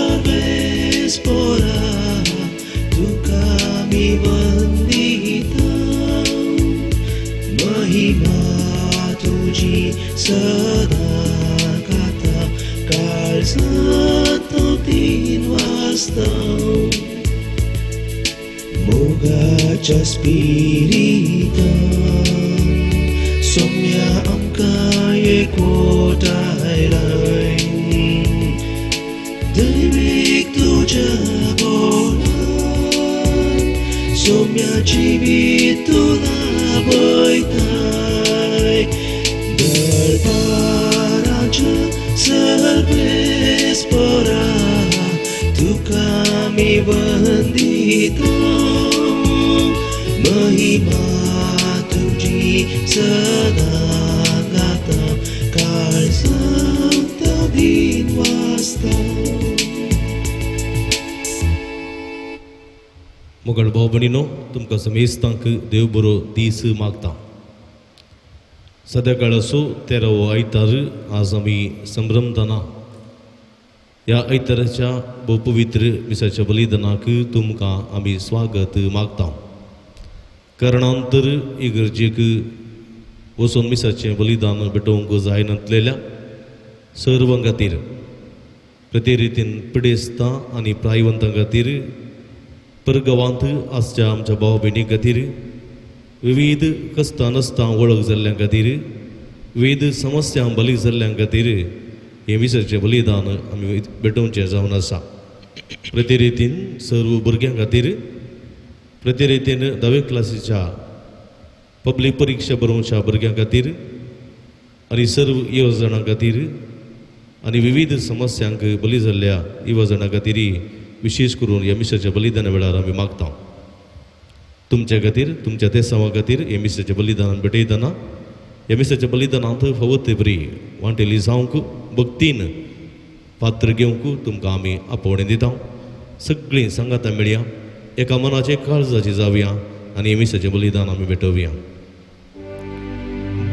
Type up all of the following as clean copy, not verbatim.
सर्वेस्परा तुका मी वंदिता महिमा तुझी सदा गाता काळजात तीन वाजता मोगाच्या स्पिरितान सोम्या आमकां एकवटायलाय दैवीक तुझ्या बोलान सोम्या जिवीत तुला पळयताय दरबाराच्या सर्वेस्परा तुका मी वंदिता महिमा तुझी सदा गाता काळजात तीन वाजता मुगळ भाव भयणीनो तुमकां समेस्तांक देव बरो दीस मागता सद्या काळ असो 13वो आयतार आज आमी संभ्रमतना ह्या आयताराच्या पवित्र मिसाच्या बलिदानाक तुमकां आमी स्वागत मागता कारणांतर इगर्जेक वचून मिसाचें बलिदान भेटोवंक जाय नासलेल्या सर्वां खातीर प्रते रितीन पिडेस्तां आनी प्रायवंतां खातीर परगांवांत आसच्या आमच्या भाव भयणी खातीर विविध कश्टां नश्टां वळख जाल्ल्यां खातीर विविध समस्यांक बळी जाल्ल्यां खातीर हे मिसाचें बलिदान आमी भेटोवचें जावन आसा प्रते रितीन सर्व भुरग्यां खातीर प्रते रितीन 10वे क्लासीच्या पब्लीक परिक्षा बरोवच्या भुरग्यां खातीर आनी सर्व येवजणां खातीर आनी विविध समस्यांक बळी जाल्ल्या येवजणां खातीर विशेष करून ह्या मिसाच्या बलिदाना वेळार आमी मागता तुमच्या खातीर तुमच्या तेसांवा खातीर हे मिसाचें बलिदान भेटयतना ह्या मिसाच्या बलिदानांत फवत बरी वांटेली जावंक भक्तीन पात्र घेवंक तुमकां आमी आपोवणें दिता सगळीं सांगाता मेळया एका मनाचे काळजाची जावया आनी हे मिसाचें बलिदान आमी भेटोवया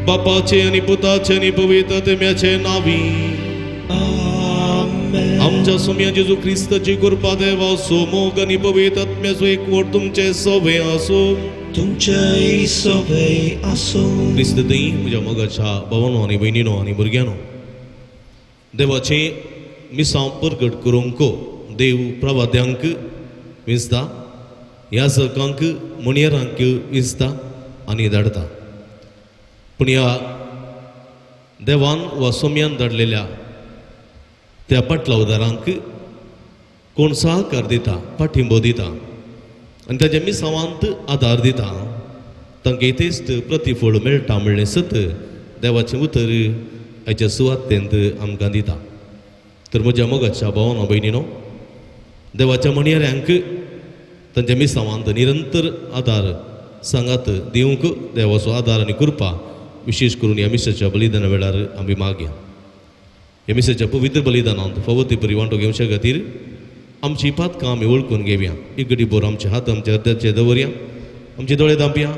बापाचे आनी पुताचे आनी पवित्र आत्म्याचे नांवी आमच्या सोम्या जेजू क्रिस्ताची कृपा देवा असो मोग आनी पवित्र आत्म्याचो एकवट तुमचे सवे आसो तुमचे सवे आसो क्रिस्त दई म्हज्या मोगाच्या भावांनो आनी भयणीनो आनी भुरग्यांनो देवाचे मिसां परगट करूंक देव प्रवाद्यांक विंचता याजकांक मणियरांक विंचता आनी धाडता पूण ह्या देवान वा सोम्यान धाडलेल्या त्या पाटलावदारांक कोण सहकार दिता पाठिंबो दिता आनी ताच्या मिसांवांत आदार दिता तांकां इतेस्त प्रतिफळ मेळटा म्हणलें सत देवाचें उतर हाच्या सुवातेंत आमकां दिता तर म्हज्या मोगाच्या भावांनो भयणीनो देवाच्या मणियऱ्यांक तांच्या मिसांवांत निरंतर आदार सांगात दिवंक देवाचो आदार आनी कृपा विशेष करून ह्या मिसाच्या बलिदाना वेळार आमी मागया ह्या मिसाच्या पवित्र बलिदानांत फवती बरी वांटो घेवच्या खातीर आमची पातकां आमी वळखून घेवया एक घडी भर आमचे हात आमच्या हृदयाचे दवरया आमचे दोळे धांपया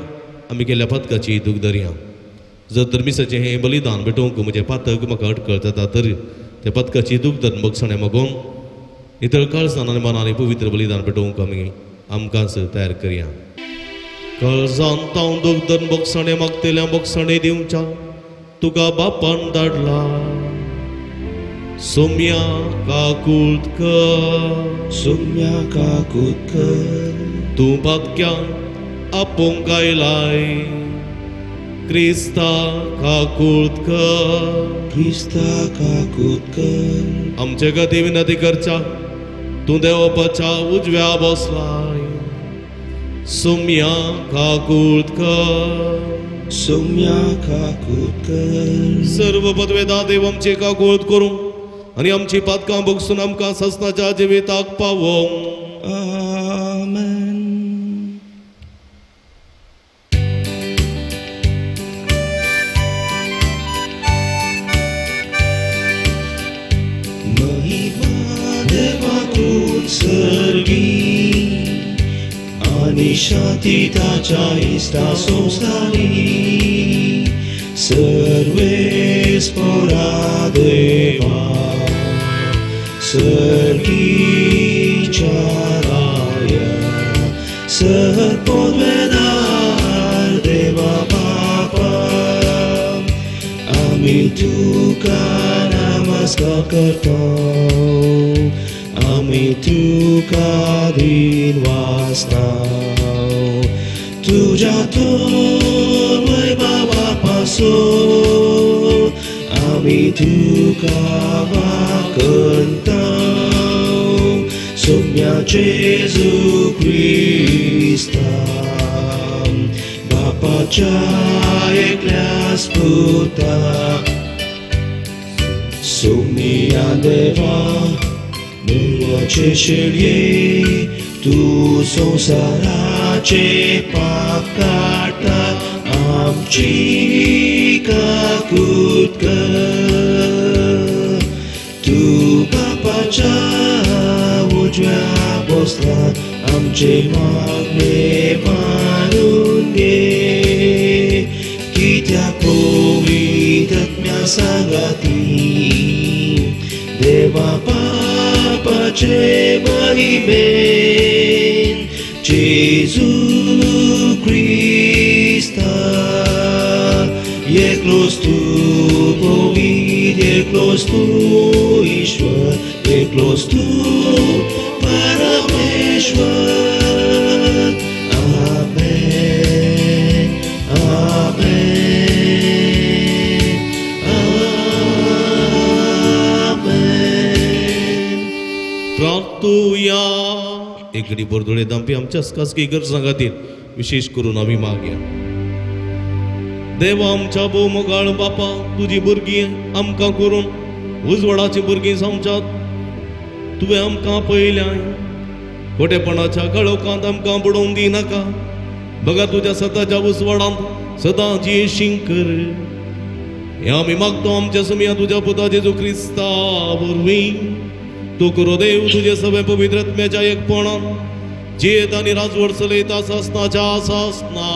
आमी केल्ल्या पातकाची दूख धरया जर तर मिसाचें हें बलिदान भेटोवंक म्हजें पातक म्हाका अडखळ जाता तर त्या पातकाची दूख धरून बक्षणे मागोवन नितळ काळजान आनी मनान पवित्र बलिदान भेटोवंक आमकांच तयार करया काळजान तांव दूख धरून बक्षणे मागतल्या बक्षणे दिवच्या तुका बापान धाडला सोम्या काकुतकर तूं पातक्यांक आपोवंक आयलाय क्रिस्ता काकुतकर आमचे खातीर विनंती करच्या तूं देवपाच्या उजव्या बसलाय सोम्या काकुतकर सर्व पदवेदार देव आमचे काकुळत करूं आनी आमची पातकां बगसून आमकां सस्ताच्या जिविताक पावोवंक आमेन महिमा देवाकून सर्गी आनी शांती ताच्या इश्टा संस्थानी सर्वेस्परा देवा सर्गीच्या राया सर्पोद्वेदार देवा बापा आम्ही तुका नमस्कार करतो आम्ही तुका दिन वाजताव तुझ्या थोर वैभवा पासून आम्ही तुका वाकणताव सोम्या जेजू क्रिस्ता बापाच्या एकल्या स्पुता सोम्या देवा देवाचे शेळये तू संसाराचे पाप काढता आमची काकूत कर तू बापाच्या उजव्या बसला आमचे मागणे मानून घे कित्याक पवित्र आत्म्या सांगाती देवा बापाचे महिमेन जेजू क्रिस्ता एकलोच तू पवित्र एकलोच तू ईश्वर एकलोच तू परमेश्वर आमेन आमेन आमेन प्रार्थूया एक घडी बोरदोळे दांपी आमच्या खासगी गरजां खातीर विशेष करून आमी मागया देवा आमच्या भोव मोगाळ बापा तुजी भुरगीं आमकां करून उजवाडाची भुरगीं समजात तुवें आमकां पळयल्याय खोटेपणाच्या कळोवकांत आमकां बुडोवन दिनाका बघा तुज्या सताच्या उजवाडांत सदांची येशीं कर हें आमी मागतो आमच्या समिया तुज्या पुता जेजू क्रिस्ता वरवीं तू करो देव तुझे सगळे पवित्र आत्म्याच्या एकपणान जेत आनी राजवट चलयता सासनाच्या सासना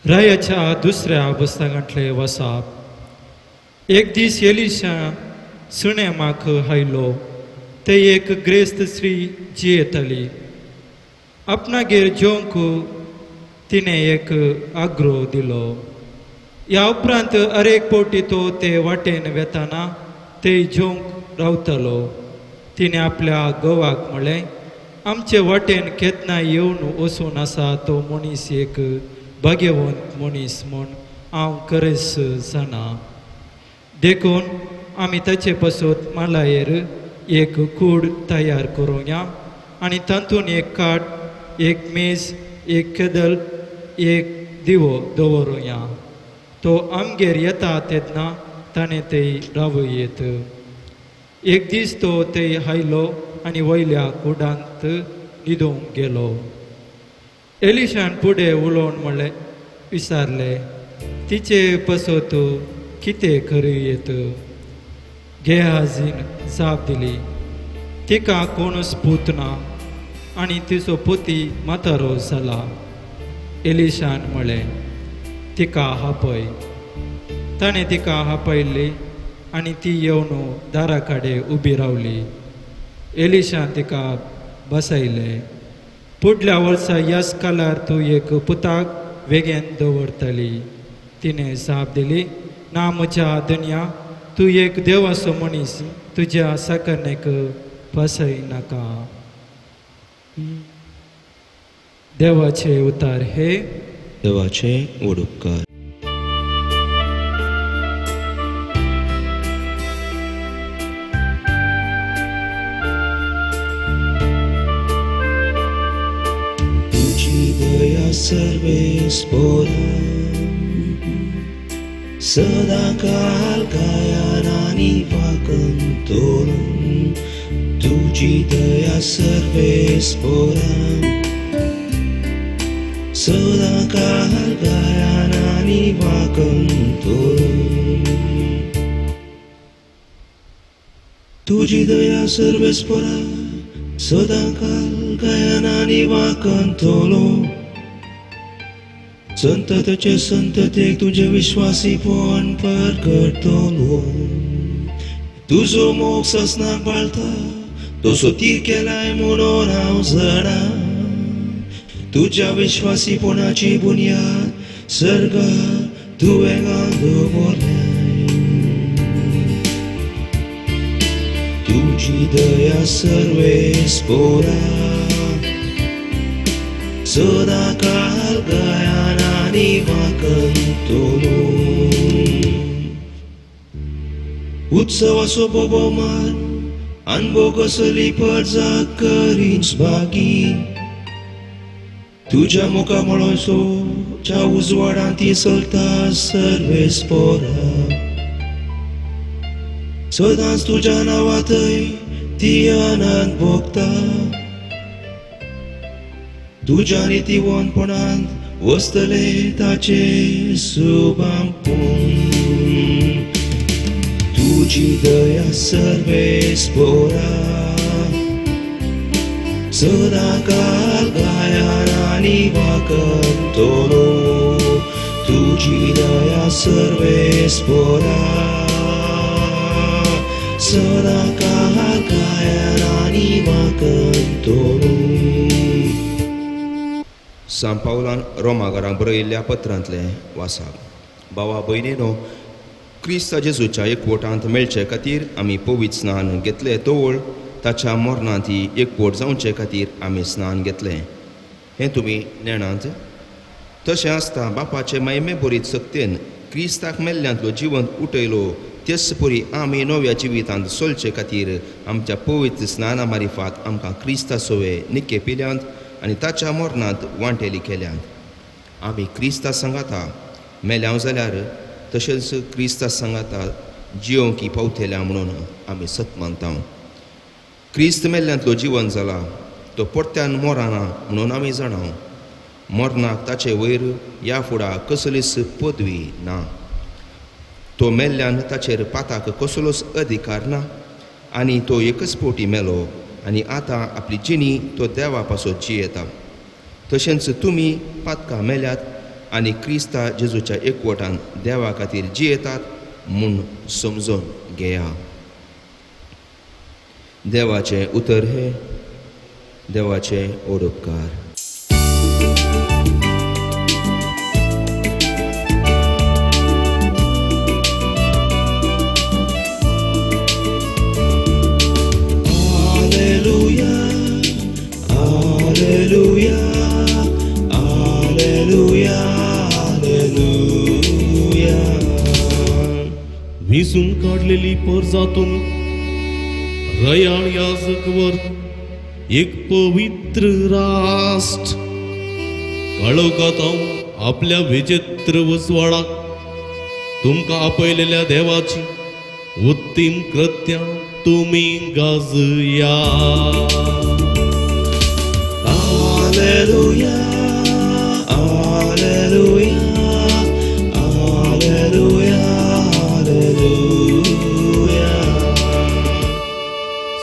रायाच्या दुसऱ्या पुस्तकांतले वसाप एक दीस एलिशा सुणेमाक हायलो ते एक ग्रेस्त स्त्री जियेताली आपणागेर जेवंक तिणें एक आग्रो दिलो ह्या उपरांत अरेक पोटी तो ते वाटेन वेताना ते जेवंक रावतालो तिणें आपल्या घोवाक म्हळें आमचे वाटेन केन्ना येवन वचून आसा तो मनीस एक भाग्यवंत मनीस म्हूण हांव खरेंच जाणा देखून आमी ताचे पासून मालायेर एक कूड तयार करुया आनी तातूंत एक काट एक मेज एक केदल एक दिवो दवरुया तो आमगेर येता तेन्ना ताणें ते रावयेत एक दीस तो ते हायलो आनी वयल्या कुडांत न्हिदोवंक गेलो एलिशान फुडें उलोवन म्हणलें विचारलें तिचे पसत कितें करूयेत गेहाजीन जाप दिली तिका कोणूच पूत ना आनी तिचो पोती म्हातारो जाला एलिशान म्हळें तिका हापय ताणें तिका हापयली आनी ती येवन दारा कडेन उबी रावली एलिशान तिका बसयलें फुडल्या वर्सा ह्याच कालार तूं एक पुताक वेगेन दवरतली तिणें जाप दिली ना म्हज्या धन्या तूं एक देवाचो मनीस तुज्या साकरणेक फसय नाका देवाचे उतार हे देवाचे उपकार सर्वेस्पोरा सदाकाल गायनानी वाकंतोरून तुझी दया सर्वेस्पोरा सदाकाल गायनानी वाकंतोरून तुझी दया सर्वेस्पोरा सदाकाल गायनानी वाकंतोरून संततेचे संततेक तुझे विश्वासीपण परगटतलो. तुजो मोग ससनाक बाळता तसो तीर केलाय म्हणून हांव जाणा. तुझ्या विश्वासीपणाची बुनयाद सर्गा तुवें दवरल्या. तुजी दया सर्वेस्पोरा सदा काळ गायान आनी वाकंतलो. उत्सवाचो भोवमान अनुभव कसली पडजाग करीच बागी. तुझ्या मुखा मळोसो च्या उजवाडांत ती चलता सर्वेस्पोरा. सदांच तुझ्या नांवांतय ती आनंद भोगता. तुझ्या नितीवंतपणांत वस्तले ताचे शुभांपून. तुझी दया सर्वेस्पोरा सदा काळ गायान आनी वाकंतलो. तुझी दया सर्वेस्पोरा सदा काळ गायान आनी वाकंतलो. सांत पावलान रोमाकारांक बरयल्ल्या पत्रांतले वाचप. भावा भयणीनो, क्रिस्त जेजूच्या एकवटांत मेळचे खातीर आमी पवित्र स्नान घेतले तोवळ ताच्या मरणांत एकवट जावचे खातीर आमी स्नान घेतलें. हें तुमी नेणांत. तशें आसता बापाचे महिमे बरीत सक्तेन क्रिस्ताक मेल्ल्यांतलो जिवंत उठयलो तेच परी आमी नव्या जिवितांत चलचे खातीर आमच्या पवित्र स्नाना मारिफात आमकां क्रिस्ता सोवे निके पिल्यांत आनी ताच्या मरणांत वांटेली केल्यांत. आमी क्रिस्ता सांगाता मेल्याव जाल्यार तशेंच क्रिस्ता सांगाता जियोंकी पावतल्या म्हणून आमी सत मानता. क्रिस्त मेल्ल्यांतलो जिवन जाला तो परत्यान मोराना म्हणून आमी जाणाव. मरणाक ताचे वयर ह्या फुडां कसलीच पदवी ना. तो मेल्ल्यान ताचेर पाताक कसलोच अधिकार ना आनी तो एकच फावटी मेलो आनी आतां आपली जिणी तो देवा पासत जियेता. तशेंच तुमी पातकां मेल्यात आनी क्रिस्ता जेजूच्या एकवटान देवा खातीर जियेतात म्हूण समजून घेया. देवाचे उतर हे देवाचे ओडपकार. विसून काढलेली परजातून रयाळ याजकवर एक पवित्र राष्ट्र काळोखात हांव आपल्या विचित्र उजवाडाक तुमकां आपयलेल्या देवाची उत्तीम कृत्यां तुमी गाजया. Alleluia, Alleluia, Alleluia, Alleluia.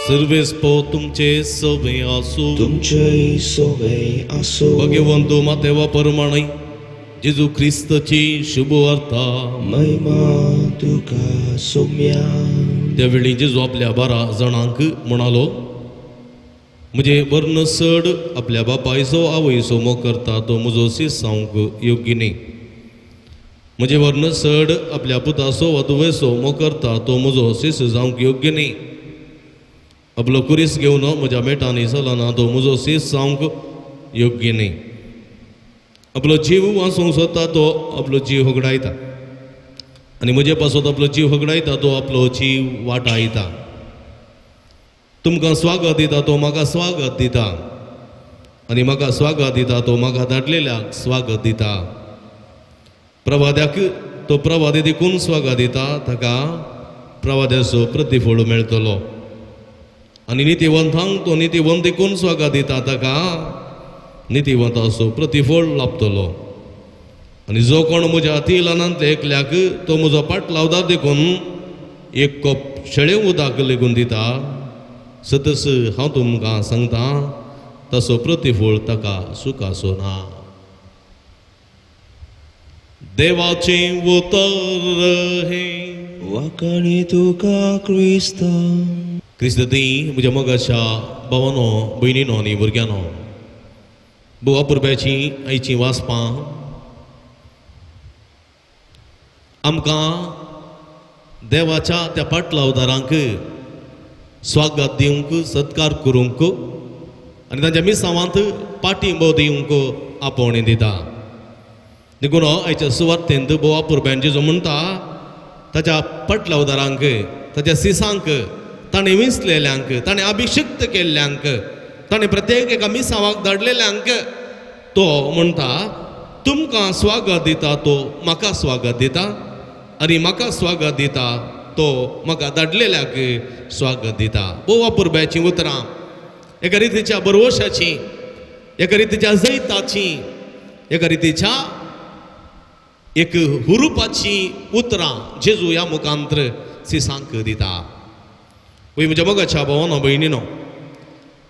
सर्वेस्पो तुमचे सोबे आसो. तुमचे सोबे आसो. भगवंतो मातेवा परमाणे जेजू ख्रिस्ताची शुभ वार्ता. महिमा तुका सोम्या. त्यावेळी जेजू आपल्या 12 जाणांक म्हणालो, म्हजे वर्ण चड आपल्या बापायचो आवयचो मोग करता तो म्हजो सीस जावंक योग्य न्ही. म्हजे वर्ण चड आपल्या पुताचो वा धुवेचो मोग करता तो म्हजो सीस जावंक योग्य न्ही. आपलो कुरीस घेवन म्हज्या मेटांनी चलना तो म्हजो सीस जावंक योग्य न्ही. आपलो जीव वाचूंक सोदता तो आपलो जीव होगडायता आनी म्हजे पासत आपलो जीव होगडायता तो आपलो जीव वाटायता. तुमकां स्वागत दिता तो म्हाका स्वागत दिता आनी म्हाका स्वागत दिता तो म्हाका धाडलेल्याक स्वागत दिता. प्रवाद्याक तो प्रवादी देखून स्वागत दिता ताका प्रवाद्याचो प्रतिफळ मेळटलो आनी नितीवंतांक तो नितीवंत देखून स्वागत दिता ताका नितीवंताचो प्रतिफळ लाभतलो. आनी जो कोण म्हज्या तिलानांत एकल्याक तो म्हजो पाट लावदार देखून एक कप शेळें उदक लेगून दिता. सतस हांव तुमकां सांगता ताचो प्रतिफळ ताका सुखाचो ना. देवाचे उतर हे वाकणी तुका क्रिस्ता. क्रिस्त ती म्हज्या मोगाच्या भावानो भयणीनो आनी भुरग्यानो, बोवा पुरब्याची आयची वाचपां आमकां देवाच्या त्या पाटला उदारांक स्वागत दिवंक सत्कार करूंक आनी तांच्या मिसांवांत पाठिंबो दिवंक आपोवणें दिता. देखून आयच्या सुवातेंत बोवा पुरब्यान जेजो म्हणटा ताच्या पटला उदारांक, ताच्या सिसांक, ताणें विंचलेल्यांक, ताणें अभिषिक्त केल्ल्यांक, ताणें प्रत्येक एका मिसावाक धाडलेल्यांक तो म्हणटा तुमकां स्वागत दिता, तो म्हाका स्वागत दिता आनी म्हाका स्वागत दिता तो म्हाका धाडलेल्याक स्वागत दिता. बोवा पुरब्याचीं उतरां एका रितीच्या बरवशाची, एका रितीच्या जैताची, एका रितीच्या एक हुरुपाची उतरां जेजू ह्या मुखांत्र सिसांक दिता. पळय म्हज्या मोगाच्या भावानो भयणीनो,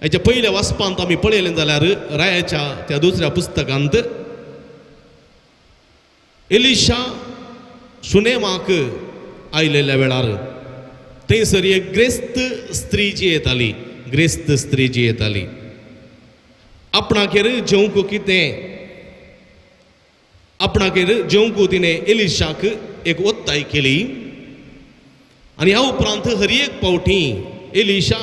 हेच्या पयल्या वाचपांत आमी पळयलें जाल्यार रायाच्या त्या दुसऱ्या पुस्तकांत एलिशा शुनेमाक आयलेल्या वेळार थंयसर एक ग्रेस्त स्त्री जी येताली, ग्रेस्त स्त्री जी येताली, आपणाकेर जेवंक कितें, आपणाकेर जेवंक तिणें एलिशाक एक वत्ताय केली आनी ह्या उपरांत हर एक पावटी एलिशा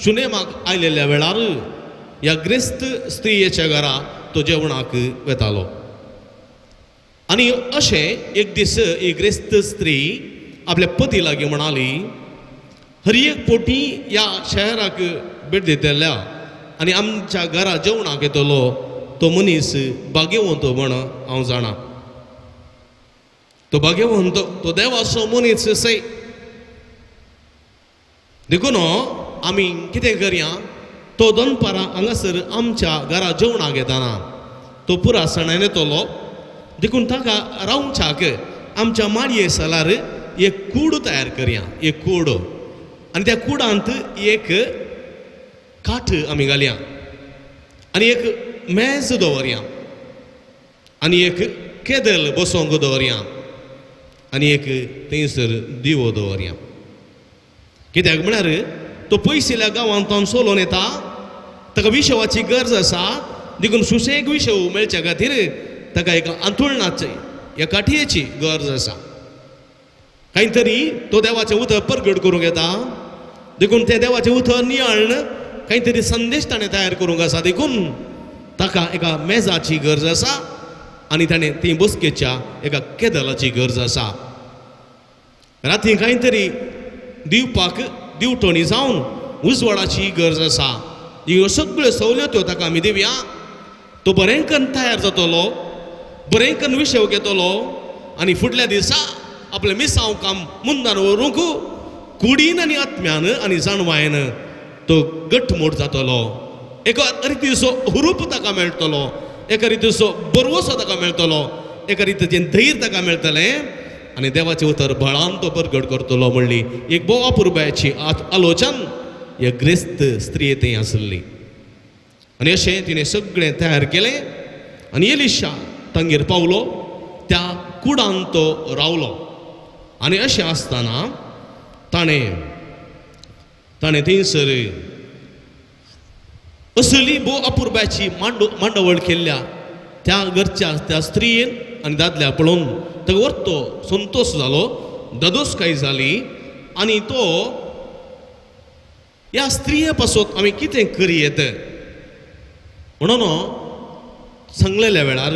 शुनेमाक आयलेल्या वेळार ह्या ग्रेस्त स्त्रियेच्या घरा तो जेवणाक वेतालो. आनी अशें एक दीस एक ग्रेस्त स्त्री आपल्या पती लागीं म्हणाली, हर एक पोटी ह्या शहराक भेट दितेल्या आनी आमच्या घरा जेवणाक येतलो तो मनीस भाग्यवंत म्हण हांव जाणा. तो भाग्यवंत, तो देवाचो मनीस सै. देखून आमी कितें करया, तो दनपारां हांगासर आमच्या घरा जेवणाक येताना तो पुरा सणान येतलो. देखून ताका रावच्याक आमच्या माडये सालार एक कूड तयार करया, एक कूड, आनी त्या कुडांत एक काठ आमी घालया आनी एक मेज दवरया आनी एक केदल बसोंक दवरया आनी एक थंयसर दिवो दवरया. कित्याक म्हळ्यार तो पयसल्या गांवांत सोलोन येता, ताका विशवाची गरज आसा. देखून सुसेग विशव मेळच्या खातीर ताका एका अंथुळणाची, ह्या काठयेची गरज आसा. कांय तरी तो देवाचें उतर परगट करूंक येता. देखून तें देवाचें उतर नियाळण कांय तरी संदेश ताणें तयार करूंक आसा. देखून ताका एका मेजाची गरज आसा आनी ताणें ती बसकेच्या एका केदलाची गरज आसा. राती कांय तरी दिवपाक दिवटणी जावन उजवाडाची गरज आसा. ह्यो सगळ्यो सवलत्यो ताका आमी दिवया. तो बरें करून तयार जातलो, बरें करून विशव घेतलो आनी फुडल्या दिसा आपल्या मिसांव काम मुंदान व्हरूंक कुडीन आनी आत्म्यान आनी जाणवायेन तो घटमूट जातलो. एका रितीचो हुरूप ताका मेळटलो, एका रितीचो बरवसो ताका मेळटलो, एका रितीचें धैर्य ताका मेळटलें आनी देवाचें उतर बळान तो परगट करतलो म्हणली एक बोवा पुरब्याची आलोचन ह्या ग्रेस्त स्त्रिये थंय आसली. आनी अशें तिणें सगळें तयार केलें आनी एलिशा तांगेर पावलो, त्या कुडांत तो रावलो. आनी अशें आसतना ताणें थंयसर असली बो अपुरब्याची मांडवळ केल्ल्या त्या घरच्या त्या स्त्रियेन आनी दादल्या पळोवन ताका व्हरतो संतोश जालो, ददोसकाय जाली. आनी तो ह्या स्त्रिये पासून आमी कितें करयेत म्हणून सांगलेल्या वेळार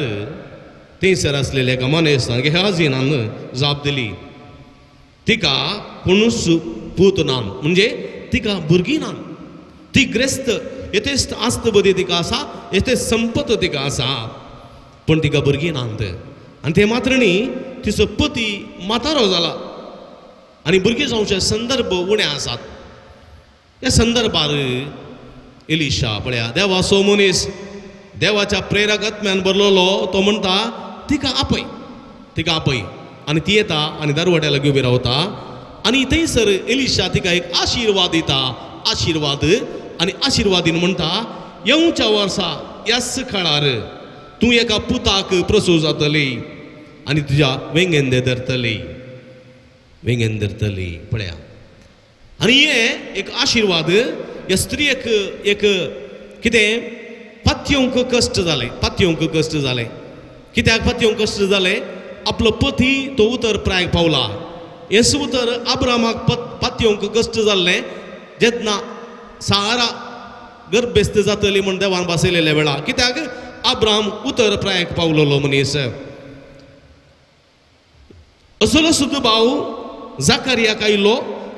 थंयसर आसलेल्या एका मनशान गेहाजीनान जाप दिली, तिका कोणूच पूत ना, म्हणजे तिका भुरगीं ना. ती ग्रेस्त येथेच आस्त बदी तिका आसा, येथे संपत तिका आसा, पण तिका भुरगीं नात. आनी ते मात्र न्ही, तिचो पती म्हातारो जाला आनी भुरगीं जावचे संदर्भ उणे आसात. ह्या संदर्भार एलिशा पळया देवाचो मनीस देवाच्या प्रेरक आत्म्यान बरलोलो तो म्हणटा तिका आपय, तिका आपय. आनी ती येता आनी दारवाट्या लागीं उबी रावता आनी थंयसर एलिशा तिका एक आशिर्वाद दिता, आशिर्वाद. आनी आशिर्वादीन म्हणटा येवच्या वर्सा ह्याच काळार तूं एका पुताक प्रसूव जातली आनी तुज्या वेंगेन धरतली वेंगेन धरतली पळया. आनी हे एक आशिर्वाद ह्या स्त्रियेक एक कितें पत्योंक कश्ट जालें पत्योंक कश्ट जालें. कित्याक पत्योंक कश्ट जालें आपलो पती तो उतर प्रायाक पावला. हेच उतर अब्रामाक पत्योंक कश्ट जाल्लें जेन्ना सारा गर्भेस्त जातली म्हण देवान बसयलेल्या वेळार. कित्याक अब्राम उतर प्रायाक पावलोलो मनीस. असलो सुद्दां भाव जाकारियाक आयिल्लो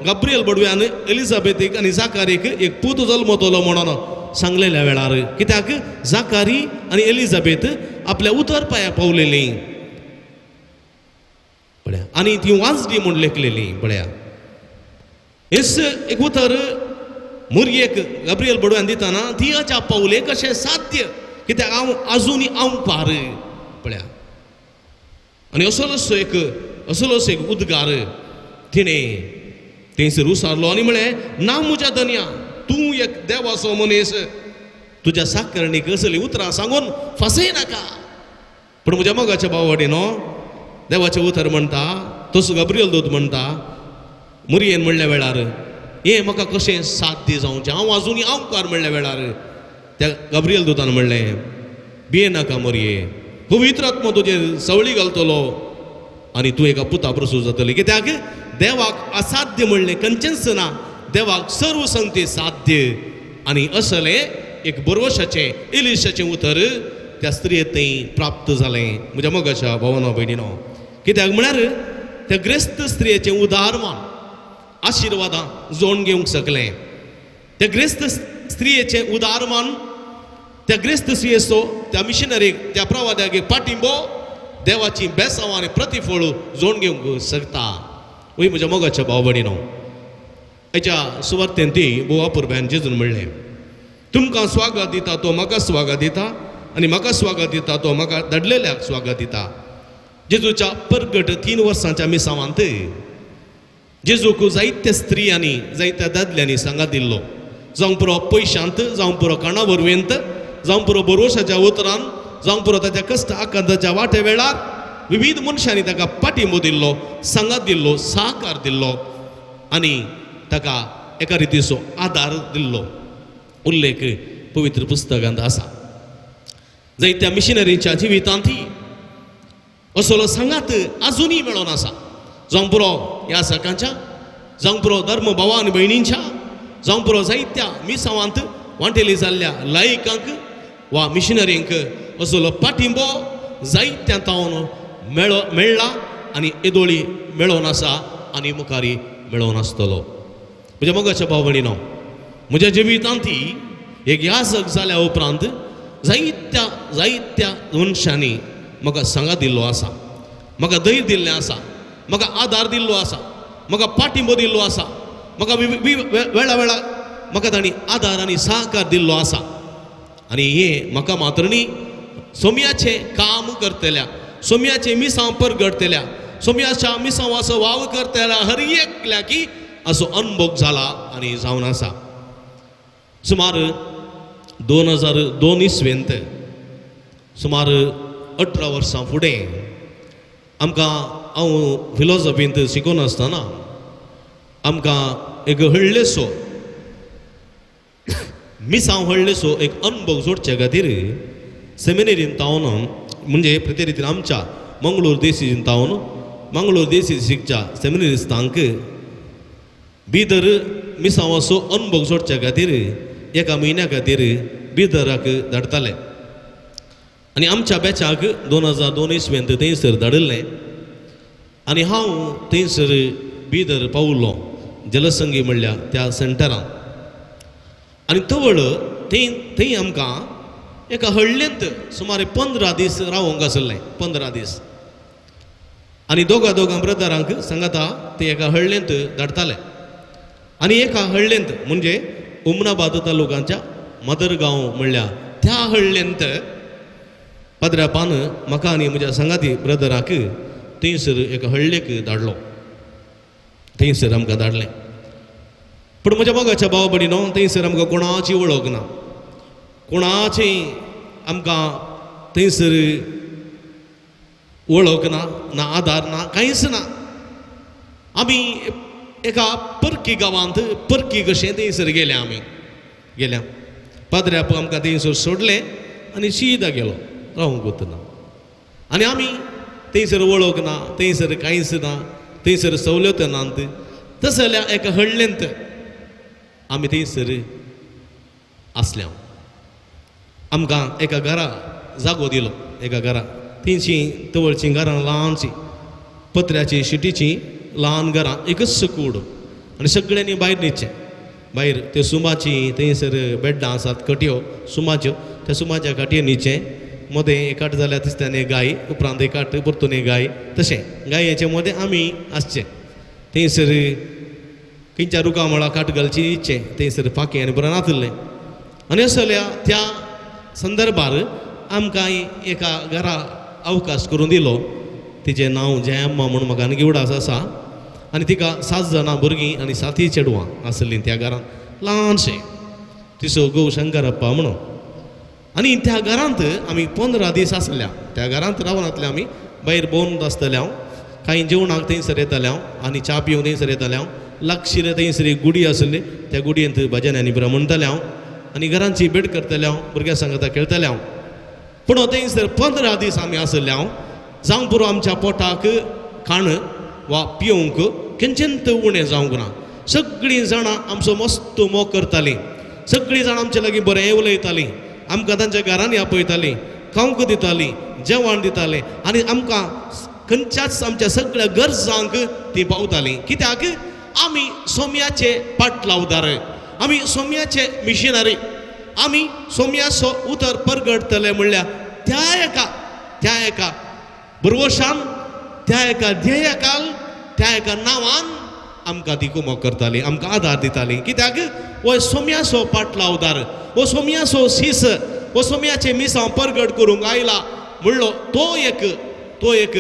गब्रियल बडव्यान एलिझाबेथीक आनी जाकारीक एक पूत जल्मतलो म्हणून सांगलेल्या वेळार. कित्याक जाकारी आनी एलिझाबेथ आपल्या उतर पांयाक पावलेलीं पळया आनी ती वाजडी म्हूण लेखलेलीं पळया. हेच एक उतर मुरयेक गब्रियल बडव्यान दिताना ती अच्या पावले कशें साध्य कित्याक हांव आजुनी पार पळया. आनी असलोच एक उद्गार तिणें थंयसर उसारलो आनी म्हळें ना म्हज्या धन्या तूं एक देवाचो मनीस तुज्या साकरणीक असलीं उतरां सांगून फसयनाका. पूण म्हज्या मोगाच्या भावाडी न्हू देवाचें उतर म्हणटा तसो गब्रियल दूत म्हणटा मुरयेन म्हणल्या वेळार हें म्हाका कशें साध्य जावचें हांव आजुनी पार म्हणल्या वेळार त्या गब्रियल दुतान म्हणलें भियेनाका मुरये पवित्र आत्मा तुजेर सवळी घालतलो आनी तूं एका पुता प्रसूत जातली. कित्याक देवाक असाध्य म्हणलें खंयचेंच ना. देवाक सर्व संगती साध्य आनी असलें एक बरोवशाचें इलिशाचें उतर त्या स्त्रियेक थंय प्राप्त जालें म्हज्या मोगाच्या भावानो भयणीनो. कित्याक म्हळ्यार त्या ग्रेस्त स्त्रियेचें उदारमान आशिर्वादां जोडून घेवंक शकलें. त्या ग्रेस्त स्त्रियेचें उदारमान त्या ग्रेस्त स्त्रियेचो त्या मिशनरीक त्या प्रवाद्याक एक पाठिंबो देवाची बेसांव आनी प्रतिफळ जोडून घेवंक शकता. वय म्हज्या मोगाच्या भाव भयणीनो हेच्या सुवातेन ती बोवा पुरब्यान जेजून म्हणलें तुमकां स्वागत दिता तो म्हाका स्वागत दिता आनी म्हाका स्वागत दिता तो म्हाका धाडलेल्याक स्वागत दिता. जेजूच्या परगट 3 वर्सांच्या मिसावांत जेजूक जायत्या स्त्रियांनी जायत्या दादल्यांनी सांगात दिल्लो जावं पुरो पयशांत जावं पुरो काणा वरवेंत जावं पुरो बरोवशाच्या उतरान जावं पुरो ताच्या कश्ट आकांताच्या वाटे वेळार विविध मनशांनी ताका पाठिंबो दिल्लो सांगात दिल्लो सहकार दिल्लो आनी ताका एका रितीचो आदार दिल्लो उल्लेख पवित्र पुस्तकांत आसा. जायत्या मिशनरीच्या जिवितांत असलो सांगात आजुनी मेळोन आसा. जावं पुरो ह्या सकाळच्या जावं पुरो धर्म भावा आनी भयणींच्या जावं पुरो जायत्या मिसावांत वांटेली जाल्ल्या लायकांक वा मिशनरींक असलो पाठिंबो जायत्या तावन मेळ्ळा आनी येदोळी मेळोन आसा आनी मुखारी मेळोन आसतलो. म्हज्या मोगाच्या भाव भयणीनो म्हज्या जिवितांत एक याजक जाल्या उपरांत जायत्या मनशांनी म्हाका सांगात दिल्लो आसा म्हाका धैर्य दिल्लें आसा म्हाका आदार दिल्लो आसा म्हाका पाठिंबो दिल्लो आसा म्हाका वेळा वेळा म्हाका तांणी आदार आनी सहकार दिल्लो आसा. आनी हें म्हाका मात्र न्ही सोम्याचें काम करतल्या सोम्याचें मिसांव परगडतल्या सोम्याच्या मिसांवाचो वाव करतल्या हर एकल्याकी असो अनुभव जाला आनी जावन आसा. सुमार 2002 इसवेंत सुमार 18 वर्सां फुडें आमकां हांव फिलॉसॉफींत शिकोवन आसतना आमकां एक व्हडलेसो मिसांव व्हडलेसो एक अनुभव जोडचे खातीर सेमिनरीन तावन म्हणजे प्रते रितीन आमच्या मंगळूर देशीन तावन मंगळूर देशी शिकच्या सेमिनरिस्तांक बिदर मिसांवाचो अनुभव जोडचे खातीर एका म्हयन्या खातीर बिदराक धाडटाले आनी आमच्या बॅचाक 2002 इसवेंत थंयसर धाडिल्लें आनी हांव थंयसर बिदर पावलो जलसंगी म्हणल्या त्या सेंटरान आनी तवळ थंय आमकां एका हळ्ळेंत सुमार 15 दीस रावोंक आसलें 15 दीस आनी दोगां ब्रदरांक सांगाता ते एका हळ्ळेंत धाडटाले आनी एका हळ्ळेंत म्हणजे उमनाबाद तालुक्याच्या मदरगांव म्हणल्या त्या हळ्ळेंत पदरापान म्हाका आनी म्हज्या सांगाती ब्रदराक थंयसर एका हळ्ळेक धाडलो थंयसर आमकां धाडलें. पूण म्हज्या मोगाच्या भाव भयणीनो थंयसर आमकां कोणाची वळख ना कोणाची आमकां थंयसर वळख ना ना आधार ना कांयच ना आमी एका परकी गांवांत परकी कशें थंयसर गेले आमी गेल्या पाद्र्याप आमकां थंयसर सोडलें आनी सीदा गेलो रावूंक वतना आनी आमी थंयसर वळख ना थंयसर कांयच ना थंयसर सवलत्यो नात तशें जाल्यार एका हडलेंत आमी थंयसर आसल्या आमकां एका घरा जागो दिलो एका घरा तेंची तवळची घरां ल्हानशी पत्र्याची शिटीची ल्हान घरां एकच कूड आनी सगळ्यांनी भायर न्हिदचें भायर त्यो सुमाची थंयसर बेड्डां आसात कटयो सुमाच्यो त्या सुमाच्या काटयेर न्हिदचें मदें एक काट जाल्यार दिसतान एक गाय उपरांत एक काट परतून एक गाय तशें गायेचे मदें आमी आसचें थंयसर खंयच्या रुखामळा काट घालची न्हिदचें थंयसर फांकी आनी बरें नातलें आनी असो जाल्यार त्या संदर्भार आमकां एका घरा अवकाश करून दिलो तिचें नांव जयम्मा म्हणून म्हाका आनी उडास आसा आनी तिका 7 जाणां भुरगीं आनी 7 चेडवां आसलीं त्या घरांत ल्हानशें तिचो घोव शंकरप्पा म्हणून आनी त्या घरांत आमी 15 दीस आसल्या त्या घरांत रावनातले आमी भायर भोंवून आसतले हांव कांय जेवणाक थंयसर येताले हांव आनी च्या पिवंक थंयसर येताले हांव लागशिल्ले थंयसर एक गुडी आसली त्या गुडयेंत भजनांनी बरें म्हणटाले हांव आनी घरांची भेट करतले हांव भुरग्यां सांगता खेळटले हांव पूण थंयसर 15 दीस आमी आसले हांव जावं पुरो आमच्या पोटाक खाण वा पिवंक खंयचेंत उणें जावंक ना सगळीं जाणां आमचो मस्त मोग करतालीं सगळीं जाणां आमचे लागीं बरें उलयतालीं आमकां तांच्या घरांनी आपयतालीं खावंक दितालीं जेवण दितालीं आनी आमकां खंयच्याच आमच्या सगळ्या गरजांक तीं पावतालीं कित्याक आमी सोम्याचे पाटलावदार आमी सोम्याचे मिशनरी आमी सोम्याचो उतर परगडतले म्हणल्यार त्या एका बरवशान त्या एका ध्येयाकाल त्या एका नांवान आमकां ती कुमक करताली आमकां आदार दिताली कित्याक हो सोम्याचो पाटलावदार हो सोम्याचो सीस हो सोम्याचे मिसांव परगट करूंक आयला म्हणलो तो एक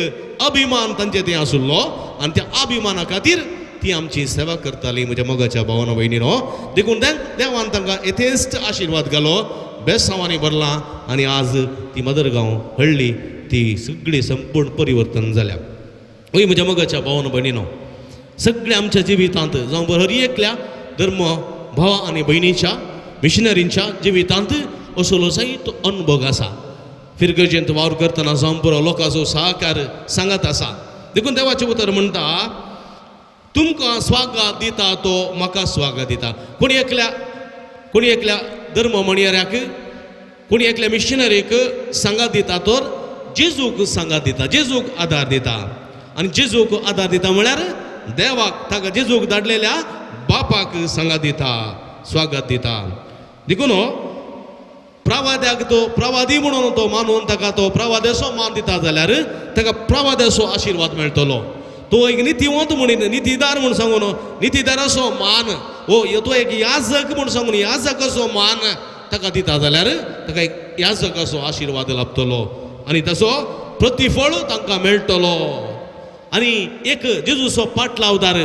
अभिमान तांचे थंय आसुल्लो आनी त्या अभिमाना खातीर ती आमची सेवा करताली म्हज्या मोगाच्या भावानो भयणीनो देखून देवान तांकां यथेश्ट आशिर्वाद घालो बेसांवांनी भरला आनी आज ती मदरगांव हळ्ळी ती सगळी संपूर्ण परिवर्तन जाल्या वय म्हज्या मोगाच्या भावानो भयणीनो सगळ्या आमच्या जिवितांत जावं बरें हर एकल्या धर्म भावा आनी भयणीच्या मिशनरींच्या जिवितांत असलो जायतो अनुभव आसा फिरगर्जेंत वावर करतना जावं पुरो लोकांचो सहकार सांगत आसा देखून देवाचें उतर म्हणटा तुमकां स्वागत दिता तो म्हाका स्वागत दिता कोणी एकल्या धर्म म्हणयाऱ्याक कोणी एकल्या मिशनरीक सांगात दिता तर जेजूक सांगात दिता जेजूक आदार दिता आनी जेजूक आदार दिता म्हळ्यार देवाक ताका जेजूक धाडलेल्या बापाक सांगात दिता स्वागत दिता देखून प्रवाद्याक तो प्रवादी म्हणून तो मानून ताका तो प्रवाद्याचो मान दिता जाल्यार ताका प्रवाद्याचो आशिर्वाद मेळटलो तो एक नितीवंत म्हणून नितीदार म्हूण सांगून नितीदाराचो मान तो एक याजक म्हूण सांगून याजकाचो मान ताका दिता जाल्यार ताका एक याजकाचो आशिर्वाद लाभतलो आनी ताचो प्रतिफळ तांकां मेळटलो आनी एक जेजूचो पाटलावदार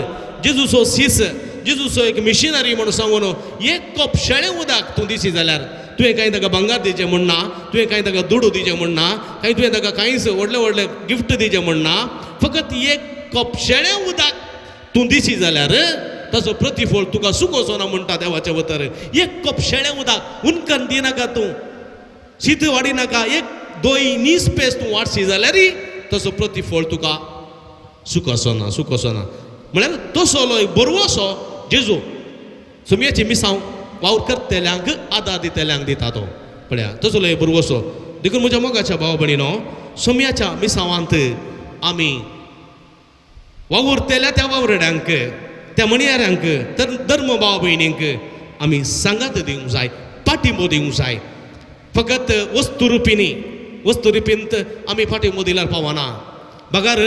जेजूचो सीस जेजूचो एक मिशनरी म्हूण सांगून एक कप शेळें उदक तूं दिशी जाल्यार तुवें कांय ताका भांगार दिचें म्हणना तुवें कांय ताका दुडू दिचें म्हणना कांय तुवें ताका कांयच व्हडलें गिफ्ट दिचें म्हणना फकत एक कप शेळें उदक तूं दिशी जाल्यार ताचो प्रतिफळ तुका सुकोचो ना म्हणटा देवाचें उतर एक कप शेळें उदक उदकान दिनाका तूं शीत वाडिनाका एक दोय नीस पेज तूं वाडशी जाल्यार ताचो प्रतिफळ तुका सुकोचो ना म्हळ्यार तसो एक बरवोसो जेजू सोम्याची मिसांव वावर करतल्यांक आदार दितल्यांक दिता तो पळया तसलो एक बरवोसो देखून म्हज्या मोगाच्या भावा भयणीनो सोम्याच्या मिसांवांत आमी वावुरतल्या त्या वावरड्यांक त्या मणयाऱ्यांक तर धर्म भाव भयणींक आमी सांगात दिवंक जाय पाठिंबो दिवंक जाय फकत वस्तू रुपींत आमी पाठिंबो दिल्यार पावना बगार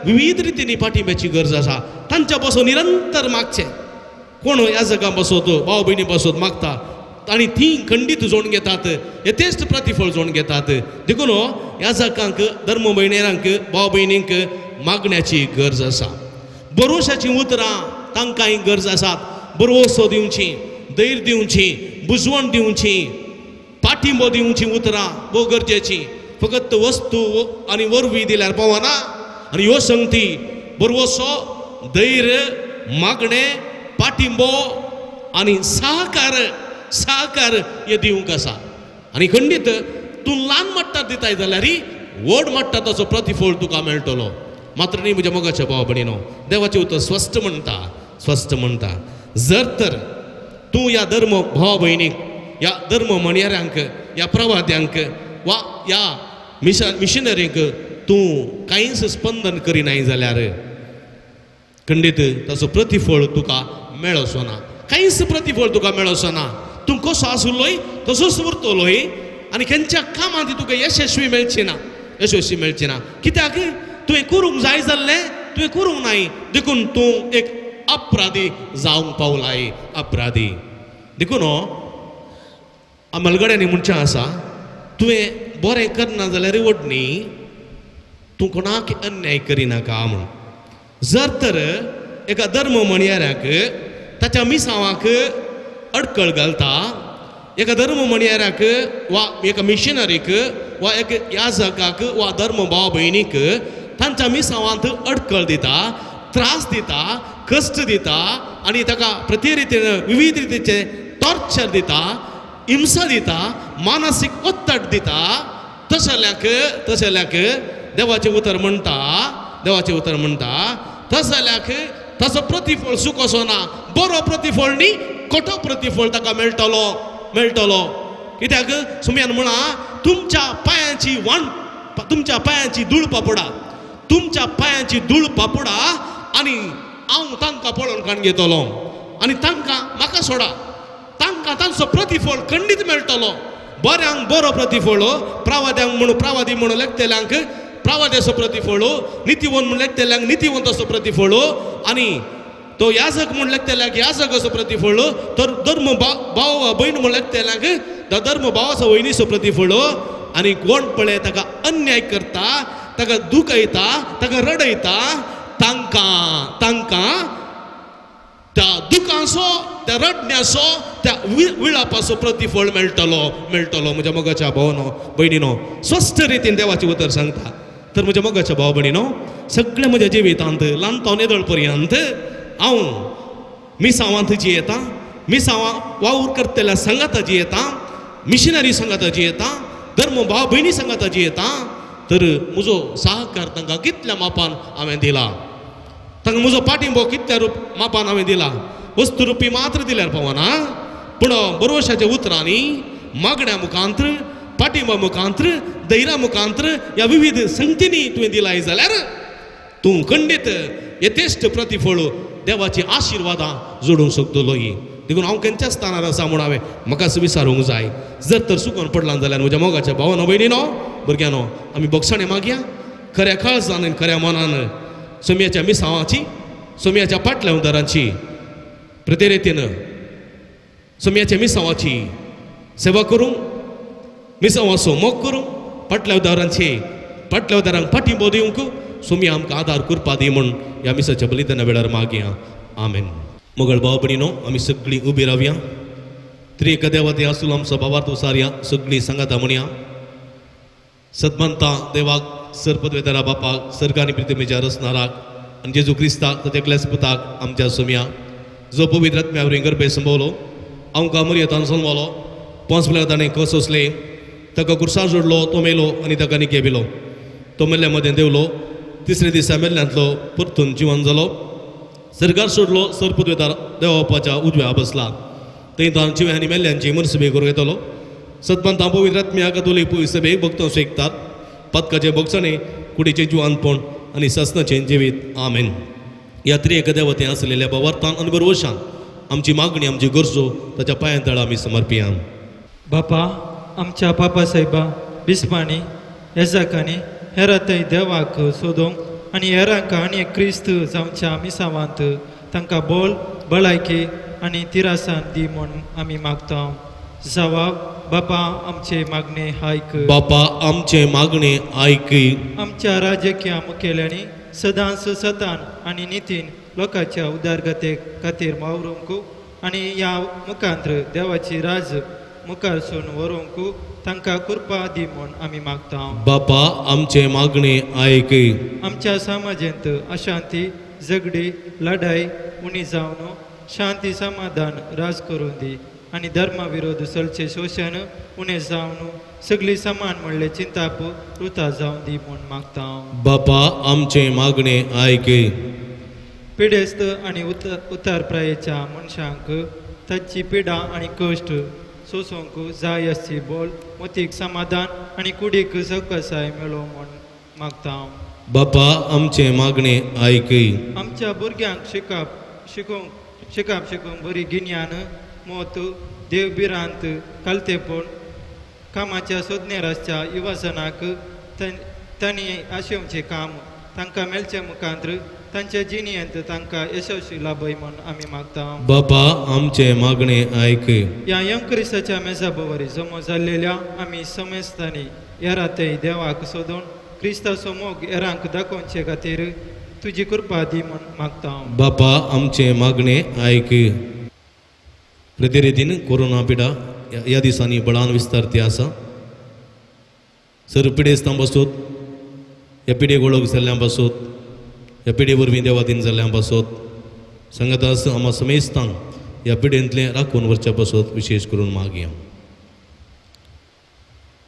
विविध रितींनी पाठिंब्याची गरज आसा तांच्या बसोन निरंतर मागचें कोण ह्या जगां बसोत भाव भयणी बसोत मागता आनी ती खंडीत जोडून घेतात यथेश्ट प्रतिफळ जोडून घेतात देखून ह्या जगांक धर्म भयणीरांक भाव भयणींक मागण्याची गरज आसा बरोवशाची उतरां तांकांय गरज आसात बरोवसो दिवची धैर्य दिवची बुजवण दिवची पाठिंबो दिवची उतरां भोव गरजेची फकत वस्तू आनी वरवीं दिल्यार पावना आनी ह्यो संगती बरोवसो धैर्य मागणे पाठिंबो आनी सहकार हे दिवंक आसा आनी खंडीत तूं ल्हान मट्टार दिताय जाल्यार व्हड मट्टार ताचो प्रतिफळ तुका मेळटलो मात्र न्ही म्हज्या मोगाच्या भाव भयणीनो देवाचें उतर स्पश्ट म्हणटा जर तर तूं ह्या धर्म भाव भयणीक ह्या धर्म म्हणयाऱ्यांक ह्या प्रवाद्यांक वा ह्या मिशनरींक तूं कांयच स्पंदन करिनाय जाल्यार खंडीत ताचो प्रतिफळ तुका मेळचो ना कांयच प्रतिफळ तुका मेळचो ना तूं कसो आसुल्लोय तसोच उरतलोय आनी खंयच्या कामांत तुका यशस्वी मेळची ना कित्याक तुवें करूंक जाय जाल्लें तुवें करूंक नाय देखून तूं एक अपराधी जावंक पावलाय अपराधी देखून आमलगड्यांनी म्हणचें आसा तुवें बरें करना जाल्यार रिवड न्ही तूं कोणाक अन्याय करिनाका म्हूण जर तर एका धर्म म्हणयाऱ्याक ताच्या मिसावाक अडकळ घालता एका धर्म म्हणयाऱ्याक वा एका मिशनरीक वा एक याजकाक वा धर्म भाव भयणीक तांच्या मिसावांत अडकळ दिता त्रास दिता कश्ट दिता आनी ताका प्रति रितीन विविध रितीचे टॉर्चर दिता हिंसा दिता मानसीक ओत्तड दिता तशेल्याक देवाचें उतर म्हणटा तशेल्याक ताचो प्रतिफळ सुखोसो ना बरो प्रतिफळ न्ही खोटो प्रतिफळ ताका मेळटलो कित्याक सुमयान म्हणा तुमच्या पांयांची धूळ पापडा आनी हांव तांकां पळोवन काण घेतलो आनी तांकां म्हाका सोडा तांकां तांचो प्रतिफळ खंडीत मेळटलो बऱ्यांक बरो प्रतिफळ प्रावादी म्हणून लेखतेल्यांक प्रावाद्याचो प्रतिफळ नितीवंत म्हणून लेखतेल्यांक नितीवंताचो प्रतिफळ आनी तो याजक म्हणून लेखतेल्यांक याजकाचो प्रतिफळ तर धर्म भाव भयण म्हणून लेखतेल्यांक धर्म भावाचो भयणीचो प्रतिफळ आनी कोण पळय ताका अन्याय करता ताका दुखयता ताका रडयता तांकां त्या दुखाचो त्या रडण्याचो त्या विळापाचो प्रतिफळ मेळटलो म्हज्या मोगाच्या भावानो भयणीनो स्वस्थ रितीन देवाचें उतर सांगता तर म्हज्या मोगाच्या भाव भयणीनो सगळ्या म्हज्या जिवितांत ल्हान तो नेदळ पर्यंत हांव मिसावांत जियेतां मिसावां वावर करतल्या संगाता जियेतां मिशनरी संगाता जियेतां धर्म भाव भयणी संगाता जियेतां तर म्हजो सहकार तांकां कितल्या मापान हांवें दिला तांकां म्हजो पाठिंबो कितल्या मापान हांवें दिला वस्तुरुपी मात्र दिल्यार पावना पूण बरोवशाच्या उतरांनी मागण्या मुखांत्र पाठिंबा मुखांत्र धैर्या मुखांत्र ह्या विविध संगतींनी तुवें दिलाय जाल्यार तूं खंडीत यथेश्ट प्रतिफळ देवाची आशिर्वादां जोडूंक शकतलो ही देखून हांव खंयच्या स्थानार आसा म्हूण हांवें म्हाकाच विचारूंक जाय जर तर चुकोन पडलां जाल्यार म्हज्या मोगाच्या भावानो भयणीनो भुरग्यानो आमी बोगसाणें मागया खऱ्या काळजान आनी खऱ्या मनान सोम्याच्या मिसावांची सोम्याच्या पाटल्या उदारांची प्रते रितीन सोम्याच्या मिसावांची सेवा करूंक मिसावांचो मोग करूंक पाटल्या उदारांक पाठिंबो दिवंक सोम्या आमकां आदार करपा दी म्हूण ह्या मिसाच्या बलिदाना वेळार मागया आमेन मोगळ भाव भयणीनो आमी सगळीं उबी रावया त्रिएक देवादी आसूल आमचो भावार्थ उसारया सगळीं सांगाता म्हणया सद्मंता देवाक सरपदवेदारा बापाक सर्गानी प्रितमेच्या रचणाराक आनी जेजू क्रिस्ताक ताच्या क्लेस्पुताक आमच्या सोम्या जो पवित्र आत्म्यावर गर्भे संभवलो आमकां मर्यादान सलमलो पोंचल्या ताणें कस सोंसले ताका कुर्सार जोडलो तो मेलो आनी ताका निके बिलो तो मेल्ल्या मदें देवलो तिसऱ्या दिसा मेल्ल्यांतलो परतून जिवन जालो सर्गार सोडलो सरपदवेदार देवा बापाच्या उजव्या बसला थंय तांची जिवे आनी मेल्ल्यांची मनसुबे करूं येतलो सद्मंता पवित्र आत्म्या कातोलीक सभेक भक्तां शेकतात पदकाचे भोगसणे कुडीचे जिवानपण आनी ससनाचें जिवीत आमेन ह्या त्रिएक देवते आसलेल्या भावार्थान आनी बरोवशान आमची मागणी आमची गरजो ताच्या पांयां तळा आमी समर्पया बापा आमच्या बापा साहेबा बिस्मांनी येजाकांनी हेरांतय देवाक सोदूंक आनी हेरांक आनी क्रिस्त जावच्या मिसावांत तांकां बोल भलायकी आनी तिरासान दी म्हूण आमी मागता जवाब बापा आमचे मागणे आयक बापा आमचे मागणे आयक आमच्या राजकीय मुखेल्यांनी सदांच सतान आनी नितीन लोकांच्या उदारगते खातीर वावरूंक आनी ह्या मुखांत्र देवाची राज मुखारसून व्हरूंक तांकां कृपा दी म्हूण आमी मागता. बापा आमचे मागणे आयक. आमच्या समाजांत अशांती झगडी लढाई उणी जावन शांती समाधान राज करून दी आनी धर्मा विरोध चलचे शोशण उणें जावन सगळी समान म्हणले चिंताप वृथा जावन दी म्हूण मागता. बापा आमचे मागणे आयक. पिडेस्त आनी उतारप्रायेच्या मनशांक ताची पिडा आनी कश्ट सोसूंक जाय आसची बोल मतीक समाधान आनी कुडीक सकसाय मेळो म्हूण मागता. बापा आमचे मागणे आयक. आमच्या भुरग्यांक शिकूंक बरी गिन्यान मोत देवबिरांत कालतेपण कामाच्या सोदनेर आसच्या युवासनाक तांणी आशेवचें काम तांकां मेळचे मुखांत्र तांच्या जिणेंत तांकां यशस्वी लाभय म्हूण आमी मागता. बापा आमचे मागणे आयक. ह्या यंग क्रिस्ताच्या मेजा बवरी जमो जाल्लेल्या आमी समेस्तांनी ह्या रातय देवाक सोदून क्रिस्ताचो मोग हेरांक दाखोवचे खातीर तुजी कृपा दी म्हूण मागता. बापा आमचे मागणे आयक. प्रती रितीन कोरोना पिडा ह्या दिसांनी बळान विस्तारती आसा. सर पिडेस्तां पासून ह्या पिडेक वळख जाल्ल्यां पासून ह्या पिडे वरवीं देवादीन जाल्ल्यां पासून सांगता आमा समेस्तांक ह्या पिडेंतलें राखून व्हरच्या पासून विशेश करून मागया.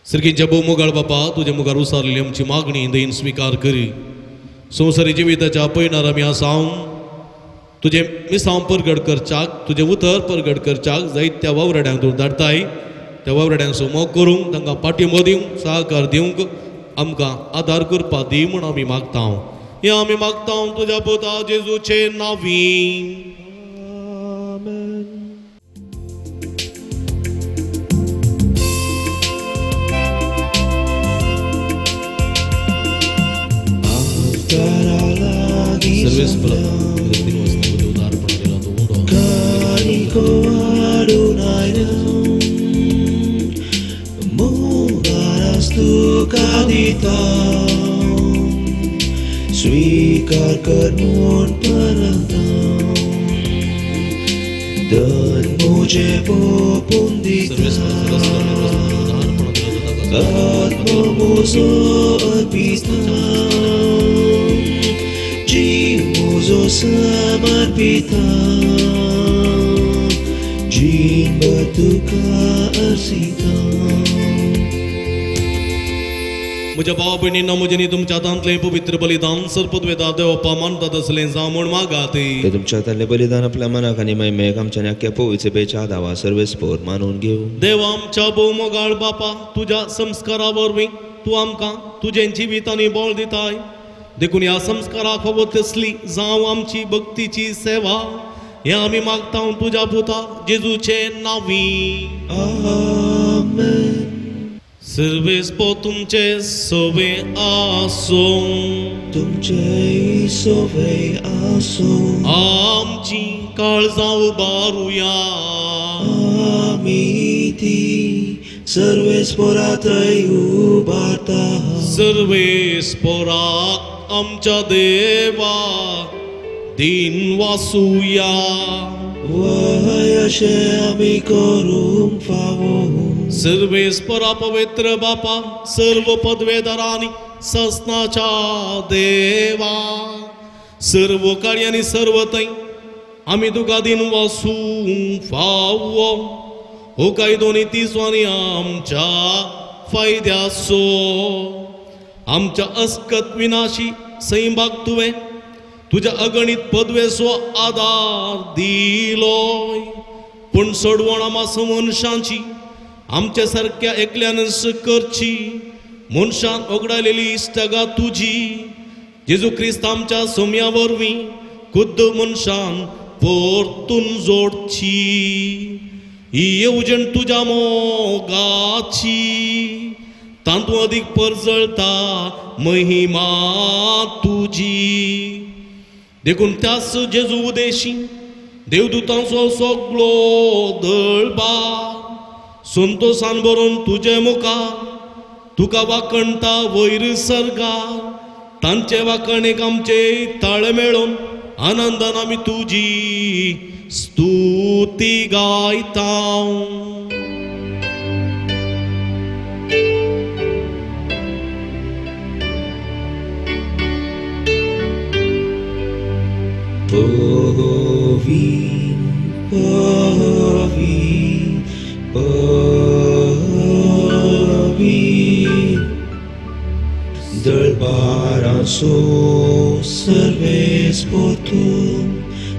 सारकी जबो मोगाळ बापा तुज्या मुखार उसारलेली आमची मागणी दयेन स्विकार करी. संवसारी जिविताच्या पयणार आमी आसाव तुजे मिसांव परगट करच्याक तुजे उतर परगट करच्याक जायत्या वावराड्यांक तूं धाडटाय. त्या वावराड्यांक मोग करूंक तांकां पाठिंबो दिवंक सहकार दिवंक आमकां आदार करपा दी म्हूण आमी मागता. हें आमी मागता तुज्या पुता जेजूचे नांवी. स्वीकार कर म्हूण परतां धन मुझे पोपून दिता आत्मा म्हजो अर्पिता जीव म्हजो समर्पिता जीणभर तुका अर्पिता. म्हज्या भावा भयणींनो म्हजेनी तुमच्या हातांतलें पवित्र बलिदान सर्पद्वेदा देवपा मानतात असलें जावं म्हूण मागात. ते तुमच्या हातांतलें बलिदान आपल्या मनाक आनी मैमेक आमच्या आख्या पवित्र बेच्या दावा सर्वेस्पोर मानून घेव. देवा आमच्या भोवमोगाळ बापा तुज्या संस्कारा वरवीं तूं आमकां तुजें जिवीत आनी बळ दिताय. देखून ह्या संस्काराक फावो तसली जावं आमची भक्तीची सेवा हें आमी मागता तुज्या पुता जेजूचे नांवी. आमेन. सर्वेस्पो तुमचे सोवे आसो तुमचे सोवे आसो आमची काळजां उबारुया आमी ती सर्वेस्पोरांतय उबारता. सर्वेस्पोराक आमच्या देवा दिन वासुया. वय अशें आमी करूंक फावो. सर्वेस्परा पवित्र बापा सर्व पदवेदारांनी सस्नाच्या देवा सर्व काळी आनी सर्व थंय आमी तुका दिन वासूंक फावो. हो काय दोनी तिसवांनी आमच्या फायद्याचो आमच्या अस्कत विनाशी सैमाक तुवें तुज्या अगणित पदवेचो आदार दिलोय. पूण सोडवण आमा मनशांची आमच्या सारक्या एकल्यानच करची मनशान ओगडायलेली इश्टगा तुजी जेजू क्रिस्त आमच्या सोम्या वरवीं खुद्द मनशान परतून जोडची. ही येवजण तुज्या मोगाची तांतूं अदीक परजळता महिमा तुजी. देखून त्याच जेजू उदेशी देवदूतांचो सगळो दळबार संतोषान भरून तुजे मुखार तुका वाकणटा वयर सर्गार. तांचे वाकणेक आमचे ताळ मेळोन आनंदान आमी तुजी स्तुती गायता. Baranso serves por tu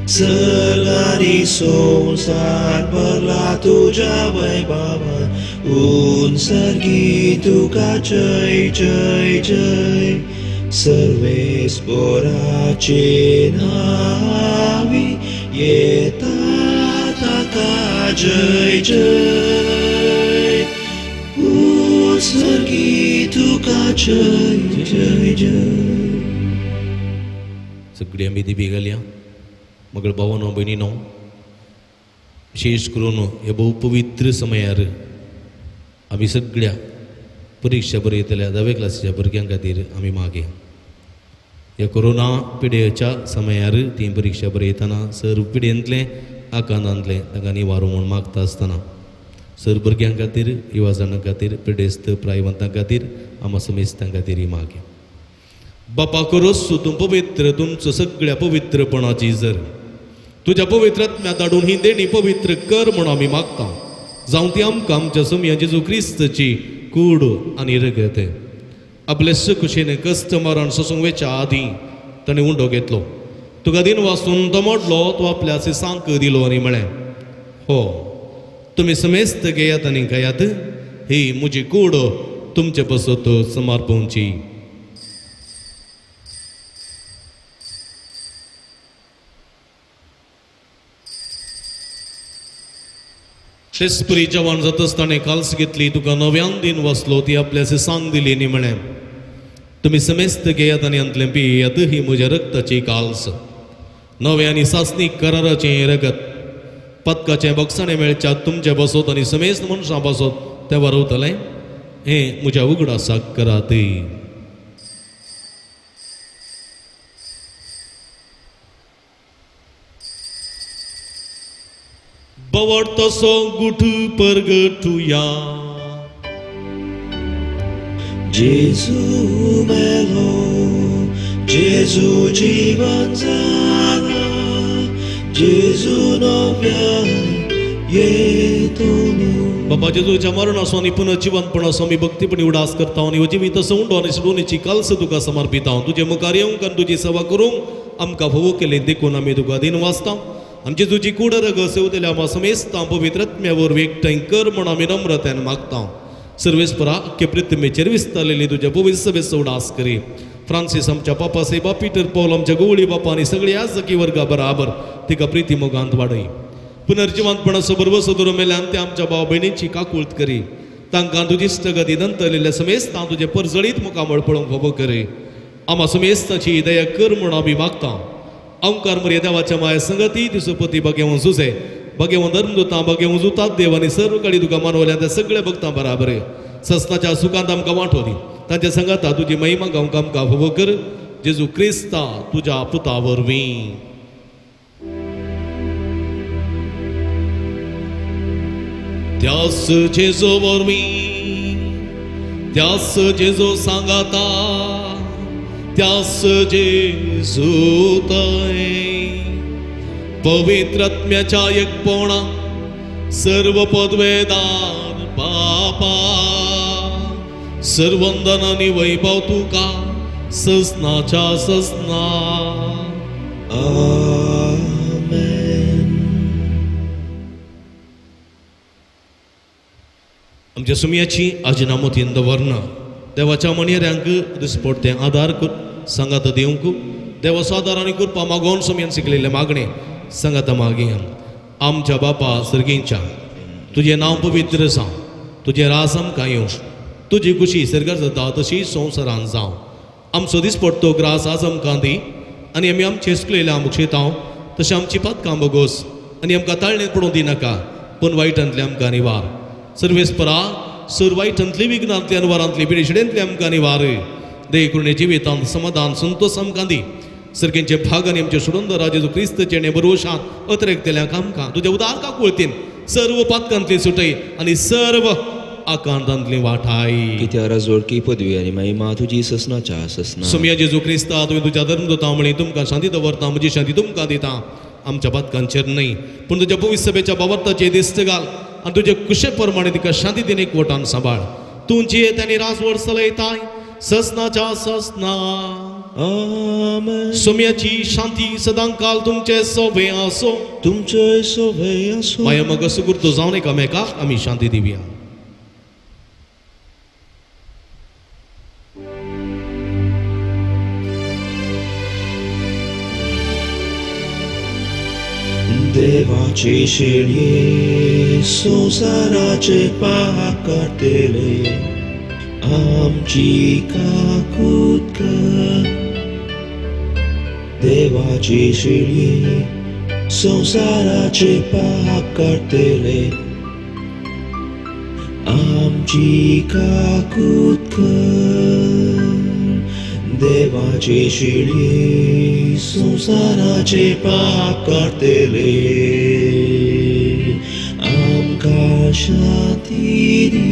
Sergari sonsan berlatu jawai baba Un sergi tu kacai jai jai Serves por acinavi Yeta tata jai jai Un sergi tu kacai jai jai सगळी आमी दिवी घालया मगळ भावानो भयणीनो विशेष करून हे भोव पवित्र समयार आमी सगळ्या परीक्षा बरयतल्या 10वे क्लासीच्या भुरग्यां खातीर आमी मागे ह्या कोरोना पिडेच्या समयार ती परीक्षा बरयतना सर पिडेंतले आकांतांतले तांकां निवारो म्हूण मागता आसतना सर भुरग्यां खातीर युवा जाणां खातीर पिडेस्त प्रायवंतां खातीर आमा समेस्तां खातीर मागे बापा करोस तूं पवित्र तुमचो सगळ्या पवित्रपणाची जर तुज्या पवित्रात्म्या धाडून ही देणी पवित्र कर म्हूण आमी मागता जावं ती आमकां आमच्या सुमया जेजू क्रिस्तची कूड आनी रगत आपले सुखुशीन कश्ट मरण सोसूंक वेच्या आदीं ताणें उंडो घेतलो तुका दिन वाचून तो मोडलो तो आपल्या सिसांक दिलो आनी म्हळें हो तुमी समेस्त घेयात आनी खायात ही म्हजी कूड तुमचे पसत समर्पणची शेसपरी जवान जात आसतना काल्स घेतली तुका नव्यान दिन वसलो ती आपल्या सांग दिली न्ही म्हळें तुमी समेस्त घेयात आनी अंतलें पियेयात ही म्हज्या रक्ताची काल्स नवे आनी सासनीक कराराचें रगत पदकाचें बक्षाणें मेळच्यात तुमचे बसत आनी समेस्त मनशां बसत तें वरवतलें हें म्हज्या उगडासाक करात बवड तसो गुठ परगटुया Jesu melo Jesu जीवन जागा Jesu नव्या येतो बाबा जेजूच्या मरणासो आनी पुनर्जीवनपणासो आमी भक्तीपणी उडास करता आनी जिवीत असो उंडो आनी सोडूनीची काल्स तुका समर्पिता तुजे मुखार येवंक आनी तुजी सेवा करूंक आमकां फोव केलें देखून आमी तुका दिन वाचता आमची तुजी कूड रग सेवतल्या आमा समेस्तां पवित्रत्म्यावर एकठांय कर म्हूण आमी नम्रतेन मागता सर्वेस्परा अख्खे पृथ्वीचेर विस्तारलेली तुज्या पवित्र सभेचो उडास करी फ्रांसीस आमच्या पापा सेबा पिटर पौल आमच्या गवळी बापा आनी सगळ्या याजकी वर्गा बराबर तिका प्रिती मोगांत वाडय पुनर्जीवनपणाचो बरोबर सदरो मेल्यान ते आमच्या भाव भयणींची काकुळट करी तांकां तुजी इश्टगती नंतरलेल्या समेस्तां तुजे परजळीत मुखामळ पळोवंक फोव करी आमा समेस्ताची दया कर म्हूण आमी मागता ओंकार मर्या देवाच्या माया संगती तिसोपती भगेवन सुसे भगेवन धर्मदूतां भगेवन जुतात देव आनी सर्व कडी तुका मानवल्या त्या सगळ्या भक्तां बराबर सस्ताच्या सुखांत आमकां वांटो दी तांच्या संगाता तुजी महिमा गावंक आमकां फोव कर जेजू क्रिस्ता तुज्या पुता वरवीं त्यास जेजो वरवीं त्यास जेजो सांगाता त्यास जेजू तय पवित्रत्म्याच्या एकपणां सर्व पदवेदार बापा सर्वंदन आनी वैभव तुका ससनाच्या ससना आमेन आमच्या सुमयाची आजनामतीन दवरना देवाच्या मणिऱ्यांक दिसपडतें आदार कर सांगात दिवंक देवाचो आदार आनी करपा मागोवन सुमयान शिकलेले मागणे सांगात मागया आमच्या बापा सर्गींच्या तुजें नांव पवित्र जावं तुजें रास आमकां येवं तुजी खुशी सर्गार जाता तशी संवसारांत जावं आमचो दिसपडतो ग्रास आज आमकां दी आनी आमी आमचे शिकलेल्या मुक्षेतांव तशें आमची पातकां बोगोस आनी आमकां ताळणेंत पडूंक दिनाका पूण वायटांतले आमकां निवार सर्वेस्परा सर वायटांतली विघ्नांतली अनवरांतली पिडेशिडेंतली आमकां निवार दे करुणे जिवितांत समाधान संतोष आमकां दी सर्गेंचे भाग आनी आमचे सुडोंदरा जेजू क्रिस्तचे भरोशान अतिरेकतेल्यांक आमकां तुज्या उदारका कुळतीन सर्व पातकांतली सुटय आनी सर्व आकांतांतली वाठाय कित्या राजवडकी पदवी आनी महिमा तुजी ससनाच्या ससना सुमया जेजू क्रिस्ता तुवें तुज्या धर्मदूता म्हळी तुमकां शांती दवरता म्हजी शांती तुमकां दिता आमच्या पातकांचेर न्हय पूण तुज्या पवित्र सभेच्या बाबताचे दिश्ट घाल आनी तुजे कुशे प्रमाणे तिका शांती दिन एकवटान सांबाळ तूं जियेत आनी राजवड चलयताय ससनाच्या ससना आमेन. सोम्याची शांती सदांकाल तुमचे सोबे असो. तुमचे सोबे असो. माया मग सुगुर्तो जाऊन एकामेकाक आम्ही शांती दिवया. देवाचे शेळये संसाराचे पाप करतेले आमची काकूत कर. देवाचे शेळये संसाराचे पाप करतेले आमची काकूत कर. देवाचे शेळये संसाराचे पाप करतेले आमकां शांती दी.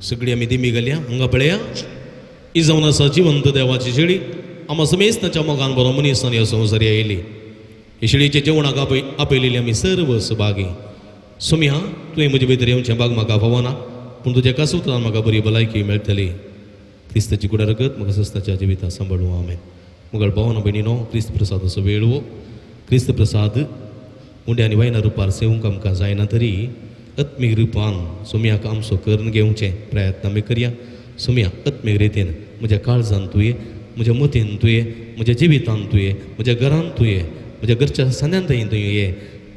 सगळी आम्ही दिमी गेल्या हांगा पळया ही जावन आसा जिवंत देवाची शेळी. आम्हा समेस्ताच्या मोगान बरो मनीस ह्या संवसारी आयली. हे शेळीचे जेवणाक आपयलेली आमी सर्व सुभागी. सुम्या तुवें म्हजे भितर येवचें भाग म्हाका फावना, पूण तुज्या कासूत्रान म्हाका बरी भलायकी मेळटली. क्रिस्ताची कुडा रगत म्हाका सस्ताच्या जिवितां सांबाळूं. आमेन. मुगळ भावना भयणीनो, क्रिस्त प्रसाद असो वेळवो. क्रिस्त प्रसाद उंडे आनी वायना रुपार सेवूंक आमकां जायना तरी आत्मीक रुपान सुम्याक आमचो करून घेवचें प्रयत्न आमी करया. सुम्या आत्मीक रितीन म्हज्या काळजान तुये, म्हज्या मतीन तुये, म्हज्या जिवितान तुये, म्हज्या घरान तुये, म्हज्या घरच्या सण्यांतय तुये ये.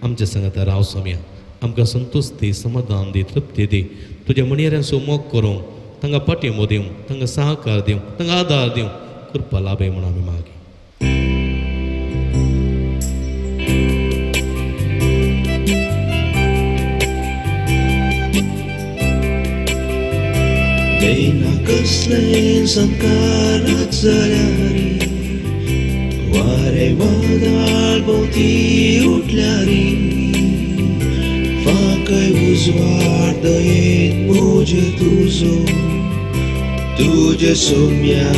आमच्या सांगात राव सुम्या. आमकां संतोष दी, समाधान दी, तृप्ती दी. तुज्या मणियऱ्यांचो मोग करूंक, तांकां पाठिंबो दिवंक, तांकां सहकार दिवंक, तांकां आदार दिवंक कृपा लाभय म्हूण आमी मागी. देना कसले संकारात जाल्यारी वारे वादळ भोवती उठल्यारी फांकय उजवाड दयेत मोजे तुजे सोम्या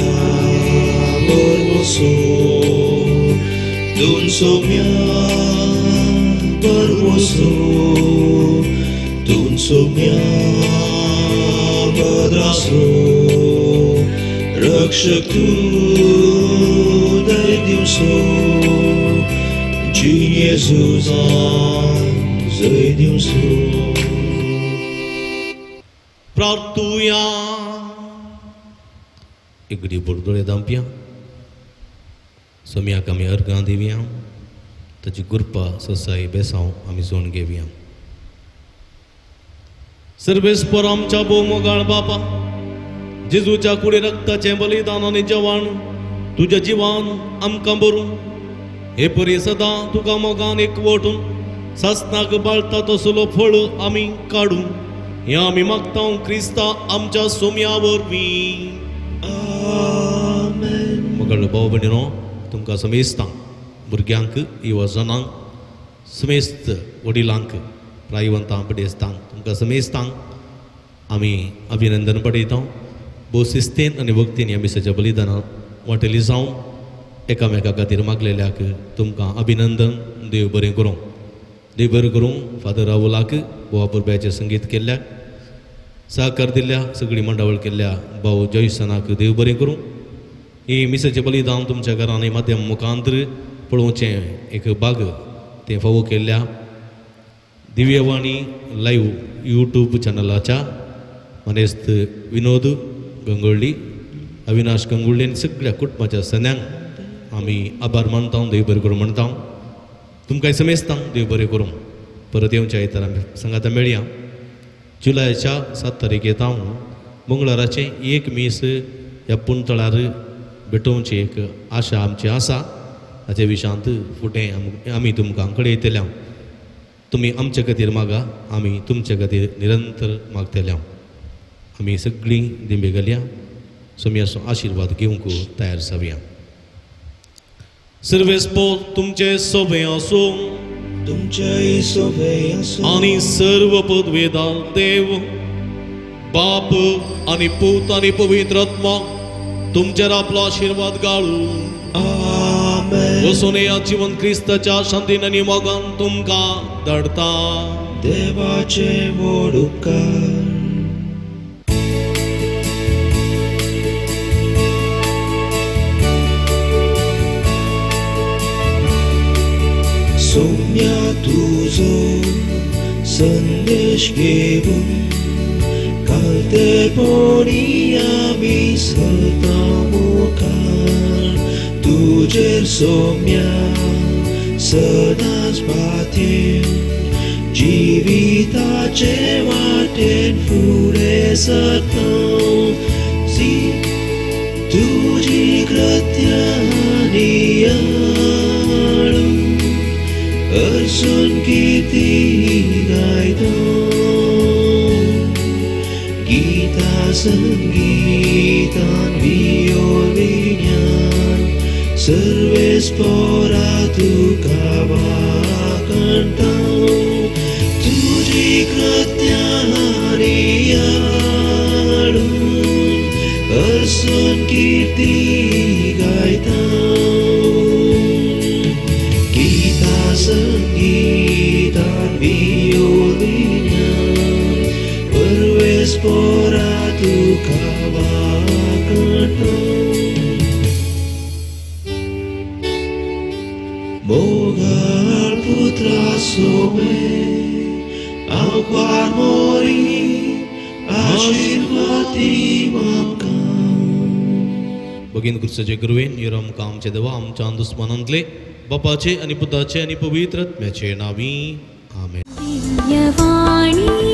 बरवसो. दोन सोम्या बरवसो. दोन सोम्या बद्रासो. रक्षक तू दय दिवसो. जी येजूजान जय दिवसो. प्रार्थुया. इगडी बुरदोळे दांपया. सोम्याक आमी अर्गां दिवया. ताची कृपा ससाई बेसांव आमी जोण घेवया. सर्वेस्पर आमच्या बोमोगाळ बापा, जेजूच्या कुडे रक्ताचें बलिदान आनी जेवण तुज्या जिवान आमकां भरून हे परी सदां तुका मोगान एकवटून सासनाक बाळटा तसलो फळ आमी काडूं. हें आमी मागता क्रिस्ता आमच्या सोम्या वरवीं. आमेन. मोगाळ भाव भयणीनो, तुमकां समेस्तांक, भुरग्यांक, युवजनांक, समेस्त वडिलांक, प्रायवंतां, बडेस्तांक, तुमकां समेस्तांक आमी अभिनंदन पळयता. भोव शिस्तेन आनी भक्तीन आमी सच्या बलिदानांत वांटेली जावन एकामेका खातीर मागलेल्याक तुमकां अभिनंदन. देव बरें करूं. देव बरें करूं. फादर राहुलाक बोवा पुरब्याचें संगीत केल्ल्याक, सहकार दिल्ल्या सगळी मंडळ केल्ल्या भाऊ जयसनाक देव बरें करूं. ही मिसाचें बलिदान तुमच्या घरांनी माध्यम मुखांतर पळोवचें एक भाग तें फावो केल्ल्या दिव्यवाणी लाईव्ह यूट्यूब चॅनलाच्या मनेस्त विनोद गंगोळी, अविनाश गंगोळी आनी सगळ्या कुटुंबाच्या सन्यांक आमी आभार मानता. देव बरें करूं म्हणटा. तुमकांय समेस्तां देव बरें करूं. परत येवच्या येता आमी सांगाता मेळया. जुलयाच्या 7 तारखेक हांव मंगळाराचें एक मीस ह्या पुणतळार भेटोवची एक आशा आमची आसा. हाचे विशांत फुडें आमी तुमकां कळयतल्या. तुमी आमचे खातीर मागा, आमी तुमचे खातीर निरंतर मागतल्या. आमी सगळीं दिंबे गेल्या सोम्याचो आशिर्वाद घेवंक तयार जावया. सर्वेस्पोर तुमचे सोबे आसूं. तुमचे सोबे आसूं. आनी सर्व पदवेदार देव बाप आनी पूत आनी पवित्र आत्मा तुमचेर आपलो आशिर्वाद घालूं. आमेन. वचून या जिवन क्रिस्ताच्या शांतीन आनी मोगान तुमकां धाडटा. देवाचे व्हड उपकार. सौम्या तुझो संदेश घेऊन कालतेपणी आमी सरता मुखार तुजेर सौम्या सदांच पातयेर जिविताचे वाटेन फुडें सरता तुजी कृत्यानी अर्जुन कीर्ती गायता गीता संगीतान वियोलिन्यान सर्वेस्परा तुका वाकणटा तुजी कृत्यानी अर्जुन कीर्ती गायता गीता संगीतान वियोलिन्यान सर्वेस्परा तुका वाकणटा मोगाळ पुत्रा सोबे आंकवार मोरी आशीर्वादी म्हाका भगीन क्रिस्ताचे करुवेन यर आमकां आमचे देवा आमच्या दुस्मानांतले बापाचे आनी पुताचे आनी पवित्र आत्म्याचे नांवी आमेन. दिव्यवाणी